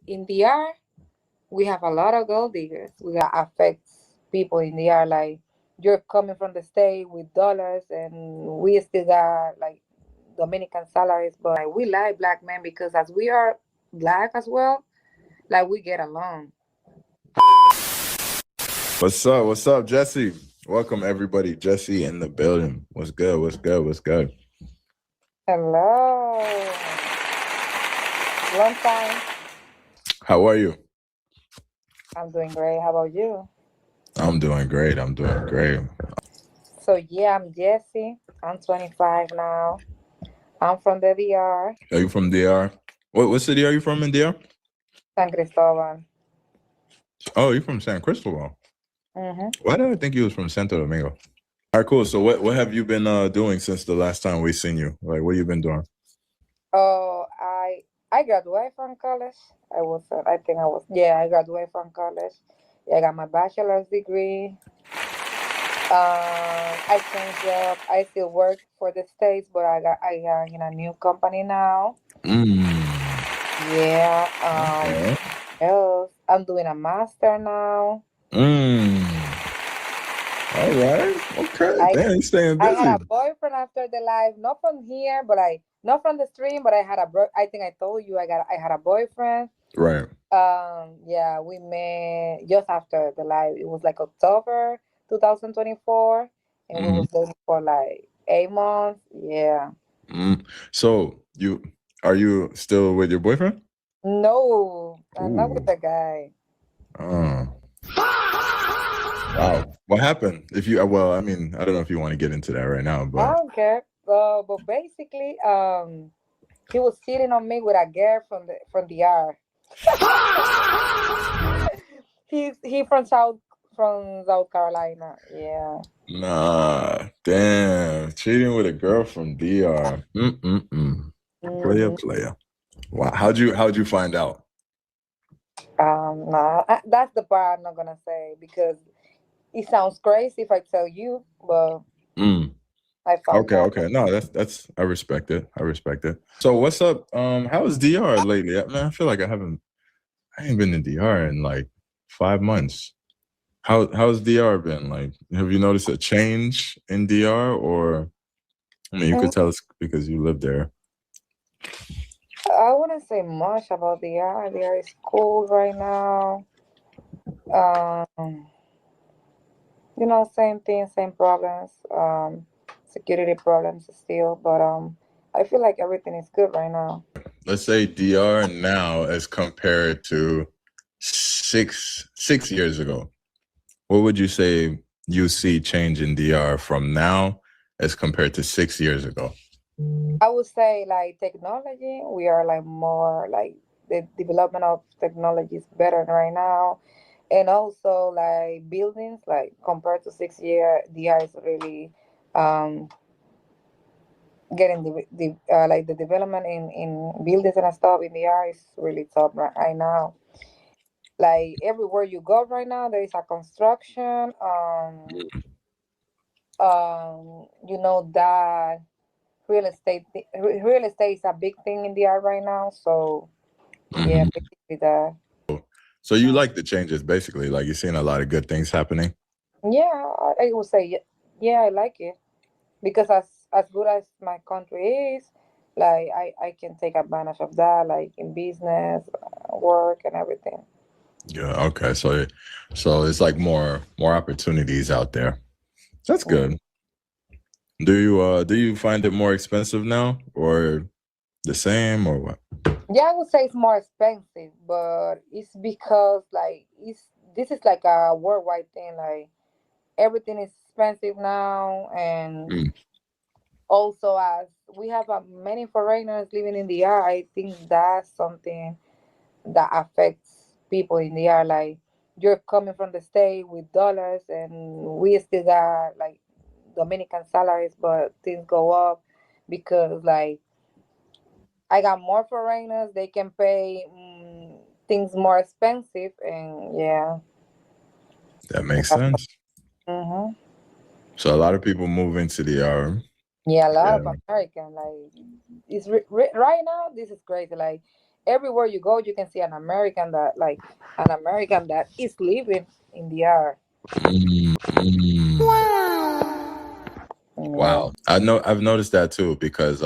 in DR, we have a lot of gold diggers. We got affects people in DR. Like you're coming from the state with dollars, and we still got like Dominican salaries. But like we like black men because as we are black as well, like we get along. What's up? What's up, Jessie? Welcome, everybody. Jessie in the building. What's good? What's good? What's good? Hello. Long time. How are you? I'm doing great. How about you? I'm doing great. I'm doing great. So yeah, I'm Jessie. I'm 25 now. I'm from the DR, Are you from DR? What city are you from in DR? San Cristobal. Oh, you're from San Cristobal. Mm-hmm. Why did I think you was from Santo Domingo? All right, cool. So what have you been doing since the last time we seen you? Like, what you been doing? Oh, I graduated from college. I graduated from college. Yeah, I got my bachelor's degree. I changed job. I still work for the States, but I got in a new company now. Yeah. Okay. Else I'm doing a master now. All right. Okay. I Damn, you staying I had busy. a boyfriend after the live, not from here, but I not from the stream, but I had I think I told you I had a boyfriend. Right. Yeah, we met just after the live. It was like October 2024, and we Mm-hmm. was dating for like 8 months. Yeah. So are you still with your boyfriend? No, I'm not with Ooh. the guy. Oh. Wow. What happened? I mean, I don't know if you want to get into that right now, I but don't care. But basically, he was cheating on me with a girl from the R. He from South Carolina. Yeah. nah, damn, cheating with a girl from DR. Hmm. Player. Wow. How'd you find out? Nah, that's the part I'm not gonna say because it sounds crazy if I tell you, but Mm. I found Okay, out. okay. No, that's I respect it. I respect it. So what's up? How is DR lately? Man, I feel like I ain't been in DR in like 5 months. How's DR been? Like, have you noticed a change in DR, or I mean, you Mm, could tell us because you live there. I wouldn't say much about the art. The art is cool right now. Um, same thing, same problems. Security problems still, but I feel like everything is good right now. Let's say DR now as compared to six years ago. What would you say you see change in DR from now as compared to 6 years ago? I would say like technology, we are like more like the development of technology is better right now. And also like buildings, like compared to 6 year, DR is really um getting the development in buildings and stuff in DR is really top right now. Like everywhere you go right now, there is a construction. That real estate is a big thing in DR right now. So yeah, Mhm. basically that. So you like the changes, basically. Like you're seeing a lot of good things happening. Yeah, I would say yeah, I like it because as good as my country is, like I can take advantage of that, like in business, work, and everything. Yeah. Okay. So it's like more opportunities out there. That's good. Do you find it more expensive now, or the same, or what? Yeah, I would say it's more expensive, but it's because like this is like a worldwide thing. Like everything is expensive now, and Mm. also as we have many foreigners living in the area, I think that's something that affects people in the area. Like you're coming from the state with dollars, and we still got like Dominican salaries, but things go up because like I got more foreigners. They can pay things more expensive, and yeah. That makes sense. Hmm. So a lot of people move into the Yeah, a lot yeah. of American like right now. This is crazy. Like everywhere you go, you can see an American that is living in the R. Mm, mm. Yeah, Wow. I've noticed that too because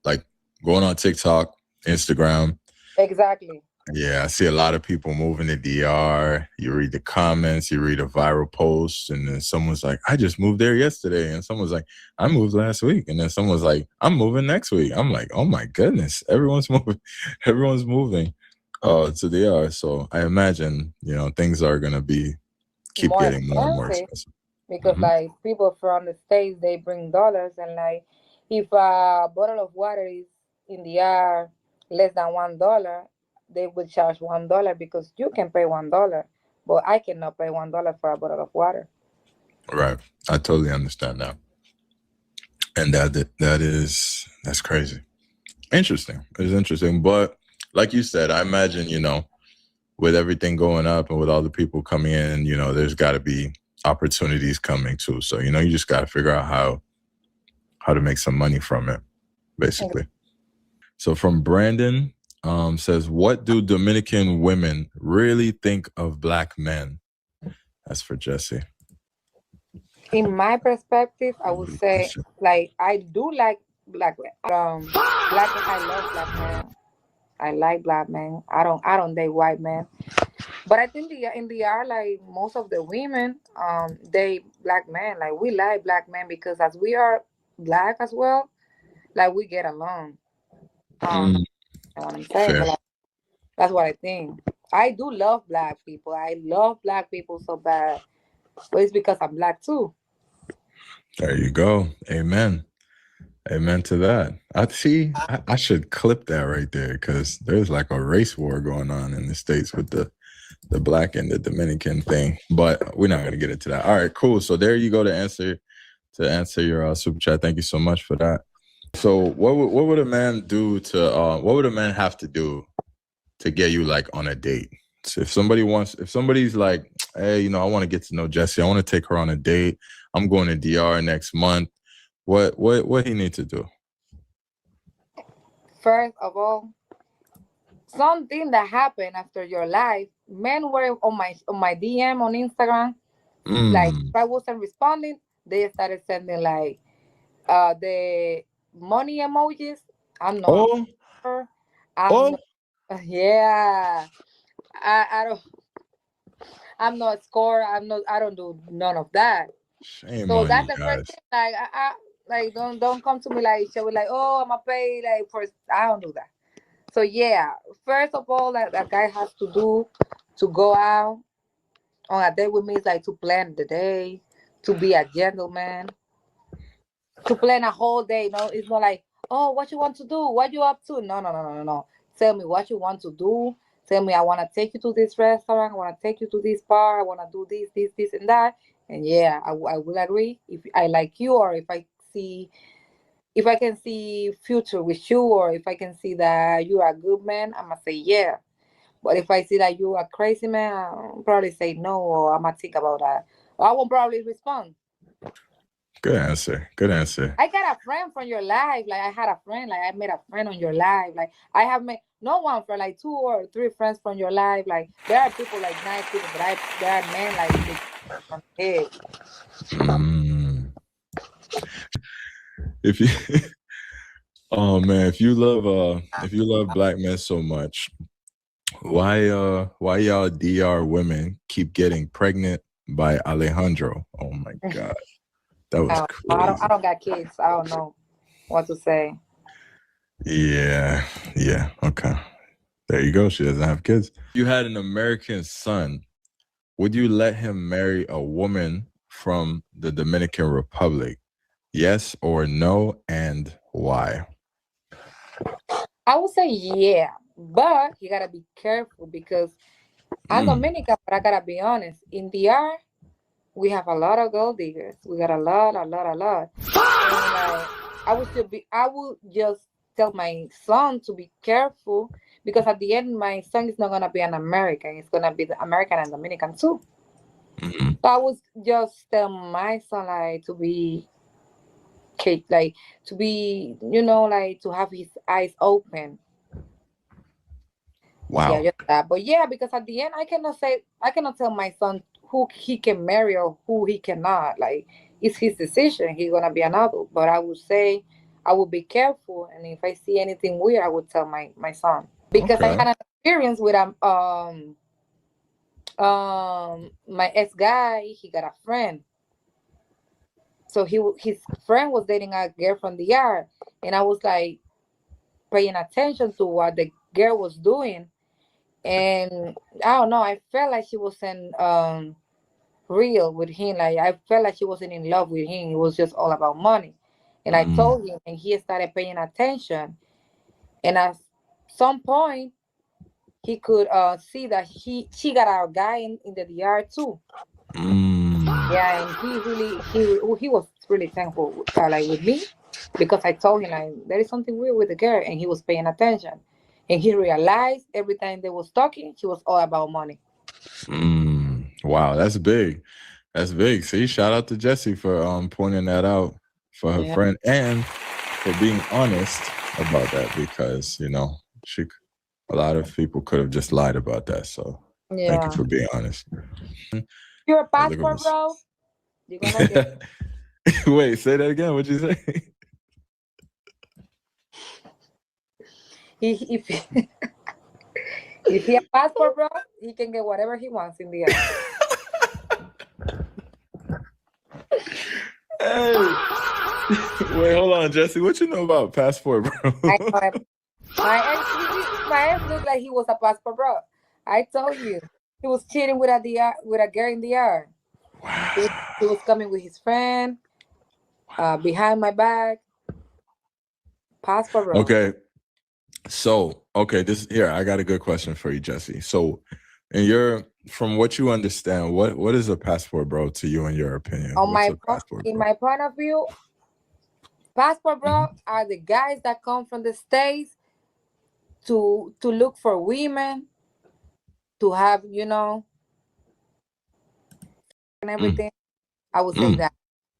like going on TikTok, Instagram, exactly. yeah, I see a lot of people moving to DR. You read the comments, you read a viral post, and then someone's like, I just moved there yesterday. And someone's like, I moved last week. And then someone's like, I'm moving next week. I'm like, oh my goodness, everyone's moving, everyone's moving to DR. So I imagine, things are gonna keep More getting more and more expensive expensive. because Hmm. like people from the states they bring dollars, and like if a bottle of water is in the R less than $1, they will charge $1 because you can pay $1, but I cannot pay $1 for a bottle of water. Right. I totally understand that. And that's crazy. Interesting. It's interesting. But like you said, I imagine, with everything going up and with all the people coming in, there's got to be opportunities coming too. So, you just got to figure out how to make some money from it, basically. So from Brandon, says, what do Dominican women really think of black men? That's for Jessie. In my perspective, I would Good say question. like I do like black men. Black men, I love black men. I like black men. I don't date white men. But I think in the are like most of the women, they black men. Like we like black men because as we are black as well, like we get along. Um, Mm, know what I'm saying? fair. But like, that's what I think. I do love black people. I love black people so bad, but it's because I'm black too. There you go. Amen. Amen to that. I see. I should clip that right there because there's like a race war going on in the States with the black and the Dominican thing. But we're not gonna get into that. All right, cool. So there you go to answer your super chat. Thank you so much for that. So what would a man do to what would a man have to do to get you like on a date? So if somebody's like, hey, I want to get to know Jessie, I want to take her on a date. I'm going to DR next month. What he need to do? First of all, something that happened after your life, men were on my DM on Instagram. Like if Mm. I wasn't responding, they started sending like the money emojis. I'm not a Oh, sure. I'm oh, not. Yeah, I don't. I'm not a score. I'm not. I don't do none of that. shame So on that's you the first guys. thing. Like like don't come to me like show me like, oh, I'm a pay like for. I don't do that. So yeah, first of all, that guy has to do to go out on a date with me is like to plan the day, to be a gentleman, to plan a whole day. No, it's not like, oh, what you want to do? What you up to? No, no, no, no, no, no. Tell me what you want to do. Tell me I want to take you to this restaurant. I want to take you to this bar. I want to do this, and that. And yeah, I will agree if I like you or if I can see future with you or if I can see that you are a good man, I'm gonna say yeah. But if I see that you are crazy man, I'll probably say no or I'm gonna think about that. Or I won't probably respond. Good answer. Good answer. I got a friend from your life. Like I had a friend. Like I made a friend on your life. Like I have made no one for like two or three friends from your life. Like there are people like nice people, but there are men like they from head. Mm. If you Oh man, if you love black men so much, why y'all DR women keep getting pregnant by Alejandro? Oh my god. That was I don't. I crazy. don't got kids. I don't know what to say. Yeah. Yeah. Okay. There you go. She doesn't have kids. If you had an American son, would you let him marry a woman from the Dominican Republic? Yes or no, and why? I would say yeah, but you gotta be careful because I'm Mm. Dominican, but I gotta be honest. In DR, we have a lot of gold diggers. We got a lot, a lot, a lot. And like I would just tell my son to be careful because at the end my son is not gonna be an American. It's gonna be the American and Dominican too. Mhm. So I would just tell my son like to be like to be like to have his eyes open. Wow. just that. But yeah, because at the end, I cannot tell my son who he can marry or who he cannot. Like, it's his decision. He's gonna be an adult. But I would say I would be careful, and if I see anything weird, I would tell my son because I Okay. had an experience with my ex guy. He got a friend, so his friend was dating a girl from the yard, and I was like paying attention to what the girl was doing, and I don't know. I felt like she wasn't real with him. Like I felt like she wasn't in love with him. It was just all about money. And I Mm, told him, and he started paying attention. And at some point, he could see that she got our guy in the DR too. mm, Yeah, and he was really thankful like with me because I told him like there is something weird with the girl, and he was paying attention, and he realized every time they was talking, she was all about money. wow, that's big. That's big. See, shout out to Jessie for pointing that out for her Yeah, friend and for being honest about that because she a lot of people could have just lied about that. So thank you yeah. for being honest. Your Look at passport, this. bro. You're gonna get Wait, say that again. What'd you say? if if he has passport, bro, he can get whatever he wants in the air. Hey, wait, hold on, Jesse. What you know about passport, bro? I know my ex looked like he was a passport, bro. I told you he was cheating with a girl in the air. He, he was coming with his friend behind my back. Passport, bro. Okay, so this here I got a good question for you, Jesse. So, from what you understand, what is a passport, bro, to you in your opinion? What's a passport, In bro? my point of view, passport, bro, Mhm. are the guys that come from the states to look for women to have and Mm, everything. I would say mm, that.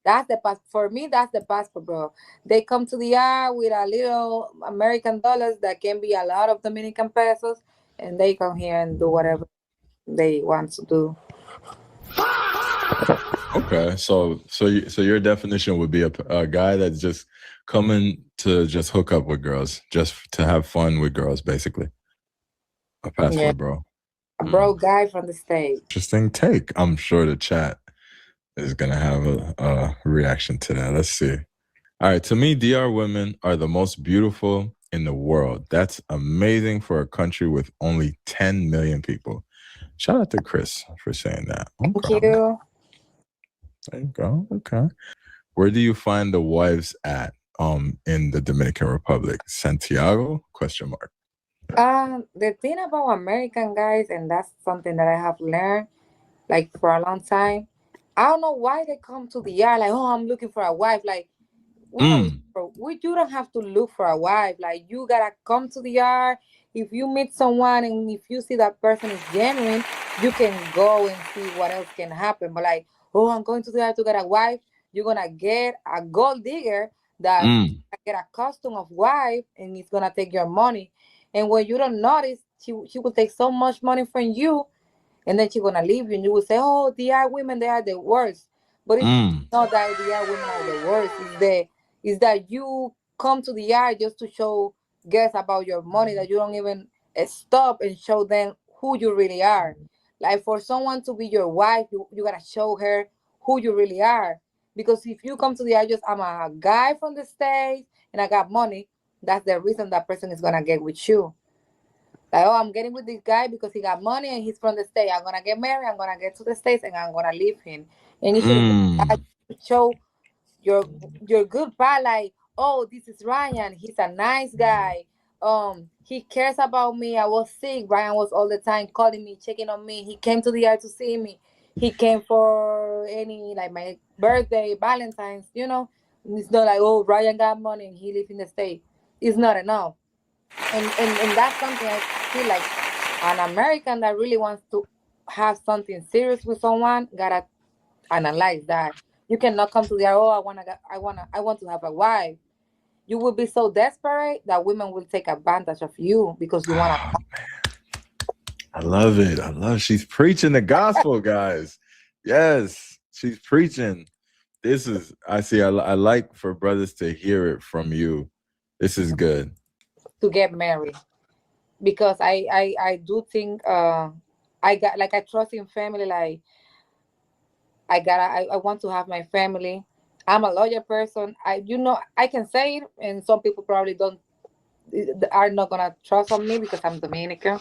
That's the pass for me. That's the passport, bro. They come to the yard with a little American dollars that can be a lot of Dominican pesos, and they come here and do whatever they want to do. okay, so your definition would be a guy that's just coming to just hook up with girls, just to have fun with girls, basically. A Yeah, passport, bro. a Mm. broke guy from the state. Interesting take. I'm sure the chat is gonna have a reaction to that. Let's see. All right. To me, DR women are the most beautiful in the world. That's amazing for a country with only 10 million people. Shout out to Chris for saying that. Thank Okay. you. There you go. Okay. Where do you find the wives at in the Dominican Republic? Santiago? Question mark. The thing about American guys, and that's something that I have learned like for a long time. I don't know why they come to the yard like, oh, I'm looking for a wife. Like we don't look Mm, for you don't have to look for a wife. Like you gotta come to the yard. If you meet someone and if you see that person is genuine, you can go and see what else can happen. But like, oh, I'm going to the yard to get a wife, you're gonna get a gold digger that mm, get a custom of wife and it's gonna take your money. And when you don't notice, she will take so much money from you and then she's gonna leave you and you will say, oh, the are women, they are the worst. But it's mm, not that the are women are the worst. It's that you come to the yard just to show guests about your money, that you don't even stop and show them who you really are. Like for someone to be your wife, you gotta show her who you really are. Because if you come to the yard just I'm a guy from the States and I got money, that's the reason that person is gonna get with you. Like, oh, I'm getting with this guy because he got money and he's from the state. I'm gonna get married. I'm gonna get to the states and I'm gonna leave him. And you should mm, show your your good part. Like, oh, this is Ryan. He's a nice guy. He cares about me. I was sick. Ryan was all the time calling me, checking on me. He came to the yard to see me. He came for any like my birthday, Valentine's. It's not like oh Ryan got money and he lives in the state. It's not enough and that's something I feel like an American that really wants to have something serious with someone gotta analyze that. You cannot come to the oh I want to have a wife. You will be so desperate that women will take advantage of you because you wanna. love it. She's preaching the gospel, guys. Yes, she's preaching. This is, I see, I like for brothers to hear it from you. This is good. to get married because I do think I got like I trust in family. Like I want to have my family. I'm a loyal person. I can say it, and some people probably don't are not gonna trust on me because I'm Dominican,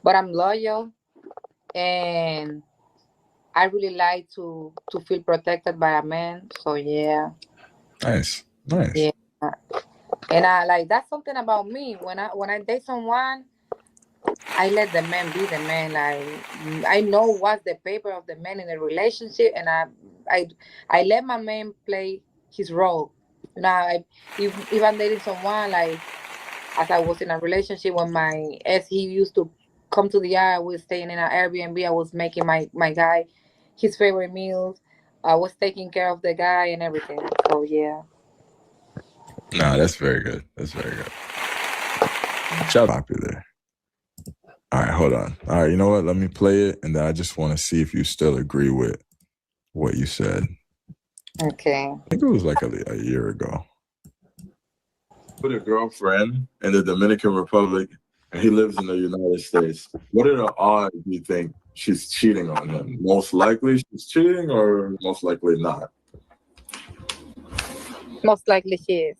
but I'm loyal and I really like to feel protected by a man. So yeah, Nice. yeah, and I like that's something about me. When I date someone, I let the man be the man. Like I know what's the paper of the man in a relationship, and I I let my man play his role. If I'm dating someone like as I was in a relationship when my ex he used to come to the yard, I was staying in an Airbnb. I was making my guy his favorite meals. I was taking care of the guy and everything. So yeah. Nah, that's very good. That's very good. Shout out popular. All right, hold on. All right, you know what? Let me play it, and then I just want to see if you still agree with what you said. Okay. I think it was like a year ago. With a girlfriend in the Dominican Republic, and he lives in the United States. What are the odds do you think she's cheating on him? Most likely she's cheating, or most likely not? Most likely she is.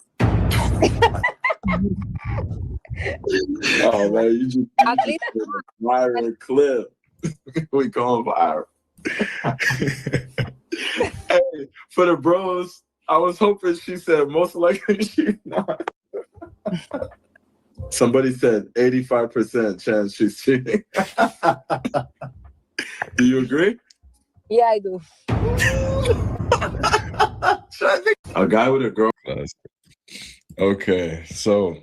Oh man, you just At least did a viral clip. We going viral. Hey, for the bros, I was hoping she said most likely she's not. Somebody said 85% chance she's cheating. Do you agree? yeah, I do. A guy with a girl. Okay, so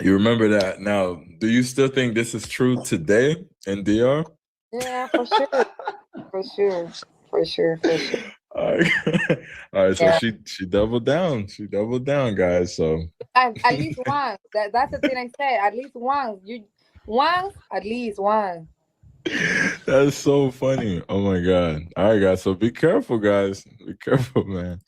you remember that. Now, do you still think this is true today in DR? Yeah, for sure. For sure. For sure. For sure. All right, all right. So Yeah. she doubled down. She doubled down, guys. So At least once. That's the thing I said. At least once. Once, at least once. that's so funny. Oh my god. All right, guys. So be careful, guys. Be careful, man.